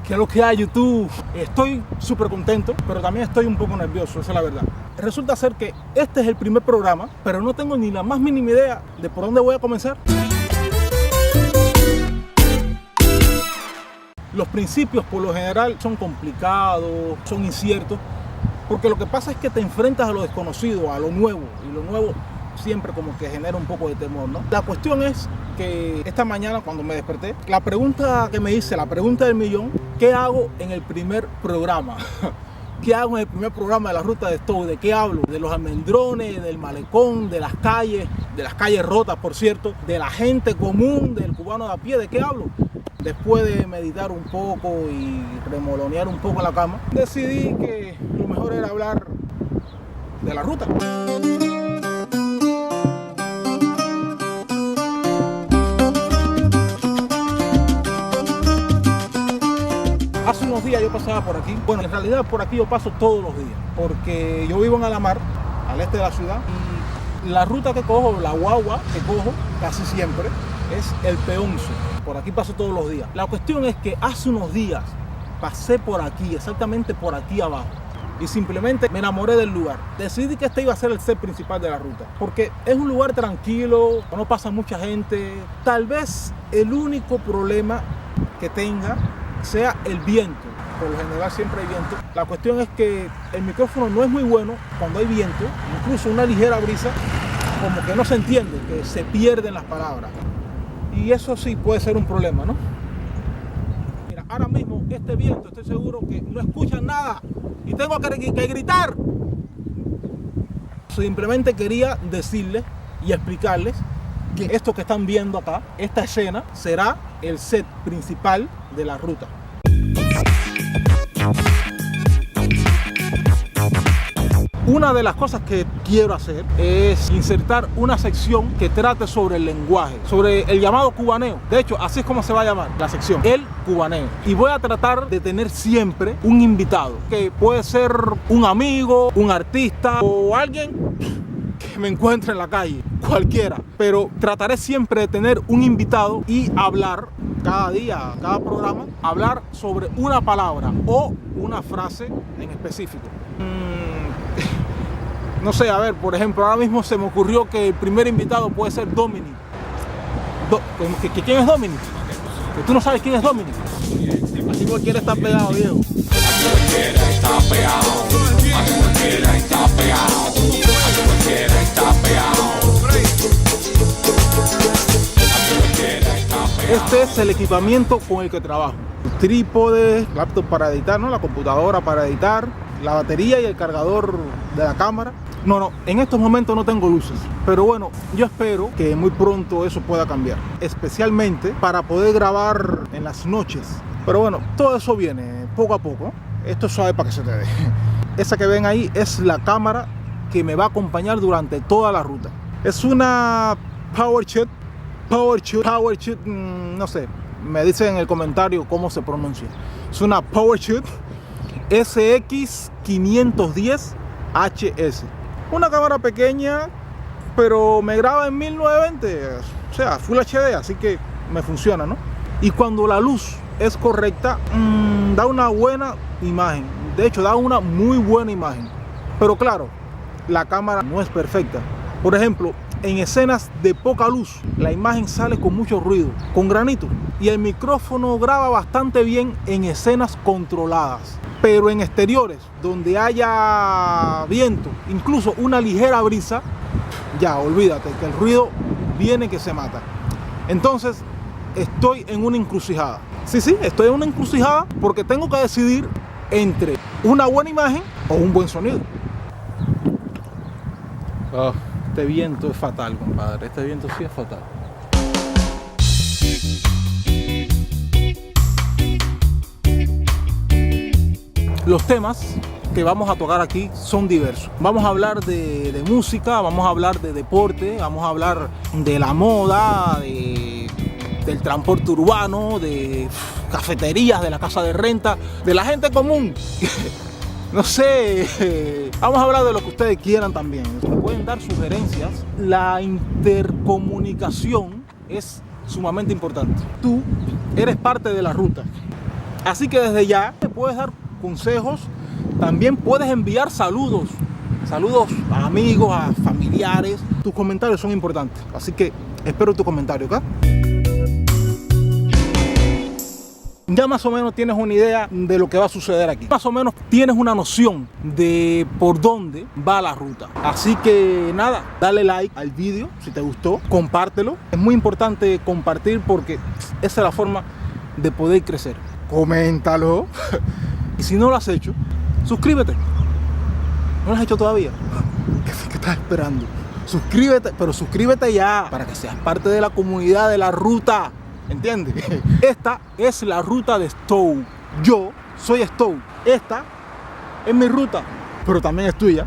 ¿Qué es lo que hay, YouTube? Estoy súper contento, pero también estoy un poco nervioso, esa es la verdad. Resulta ser que este es el primer programa, pero no tengo ni la más mínima idea de por dónde voy a comenzar. Los principios por lo general son complicados, son inciertos, porque lo que pasa es que te enfrentas a lo desconocido, a lo nuevo, y lo nuevo siempre como que genera un poco de temor, ¿no? La cuestión es que esta mañana cuando me desperté, la pregunta que me hice, la pregunta del millón, ¿qué hago en el primer programa? ¿Qué hago en el primer programa de la Ruta de Stowe? ¿De qué hablo? De los almendrones, del malecón, de las calles rotas, por cierto, de la gente común, del cubano de a pie, ¿de qué hablo? Después de meditar un poco y remolonear un poco la cama, decidí que lo mejor era hablar de la ruta. Hace unos días yo pasaba por aquí. Bueno, en realidad por aquí yo paso todos los días, porque yo vivo en Alamar, al este de la ciudad, y la ruta que cojo, la guagua que cojo casi siempre, es el P11. Por aquí paso todos los días. La cuestión es que hace unos días pasé por aquí, exactamente por aquí abajo, y simplemente me enamoré del lugar. Decidí que este iba a ser el set principal de la ruta, porque es un lugar tranquilo, no pasa mucha gente. Tal vez el único problema que tenga sea el viento. Por lo general siempre hay viento. La cuestión es que el micrófono no es muy bueno cuando hay viento, incluso una ligera brisa, como que no se entiende, que se pierden las palabras. Y eso sí puede ser un problema, ¿no? Mira, ahora mismo este viento estoy seguro que no escuchan nada y tengo que gritar. Simplemente quería decirles y explicarles que esto que están viendo acá, esta escena, será el set principal de la ruta. Una de las cosas que quiero hacer es insertar una sección que trate sobre el lenguaje, sobre el llamado cubaneo. De hecho, así es como se va a llamar la sección, el cubaneo. Y voy a tratar de tener siempre un invitado, que puede ser un amigo, un artista o alguien que me encuentre en la calle, cualquiera. Pero trataré siempre de tener un invitado y hablar cada día, cada programa, hablar sobre una palabra o una frase en específico. No sé, a ver, por ejemplo, ahora mismo se me ocurrió que el primer invitado puede ser Dominic. ¿Quién es Dominic? Que tú no sabes quién es Dominic. Así cualquiera está pegado, Diego. Cualquiera está pegado. Cualquiera está pegado. Cualquiera está pegado. Este es el equipamiento con el que trabajo. Trípode, laptop para editar, ¿no? La computadora para editar, la batería y el cargador de la cámara. No, en estos momentos no tengo luces, pero bueno, yo espero que muy pronto eso pueda cambiar, especialmente para poder grabar en las noches. Pero bueno, todo eso viene poco a poco. Esto es suave para que se te dé. Esa que ven ahí es la cámara que me va a acompañar durante toda la ruta. Es una PowerShot, no sé, me dicen en el comentario cómo se pronuncia. Es una PowerShot SX510HS. Una cámara pequeña, pero me graba en 1920, o sea, Full HD, así que me funciona, ¿no? Y cuando la luz es correcta, da una buena imagen. De hecho, da una muy buena imagen. Pero claro, la cámara no es perfecta. Por ejemplo, en escenas de poca luz, la imagen sale con mucho ruido, con granito. Y el micrófono graba bastante bien en escenas controladas. Pero en exteriores, donde haya viento, incluso una ligera brisa, ya olvídate que el ruido viene que se mata. Entonces, estoy en una encrucijada. Sí, estoy en una encrucijada porque tengo que decidir entre una buena imagen o un buen sonido. Este viento es fatal, compadre. Este viento sí es fatal. Los temas que vamos a tocar aquí son diversos. Vamos a hablar de música, vamos a hablar de deporte, vamos a hablar de la moda, del transporte urbano, de cafeterías, de la casa de renta, de la gente común. No sé, vamos a hablar de lo que ustedes quieran también. Me pueden dar sugerencias. La intercomunicación es sumamente importante. Tú eres parte de la ruta. Así que desde ya te puedes dar consejos, también puedes enviar saludos a amigos, a familiares. Tus comentarios son importantes, así que espero tu comentario, ¿ok? Ya más o menos tienes una idea de lo que va a suceder aquí. Más o menos tienes una noción de por dónde va la ruta. Así que nada, dale like al vídeo si te gustó, compártelo. Es muy importante compartir porque esa es la forma de poder crecer. Coméntalo. Y si no lo has hecho, suscríbete. ¿No lo has hecho todavía? ¿Qué estás esperando? Suscríbete, pero suscríbete ya para que seas parte de la comunidad de la ruta. ¿Entiendes? Esta es la ruta de Stowe. Yo soy Stowe. Esta es mi ruta, pero también es tuya.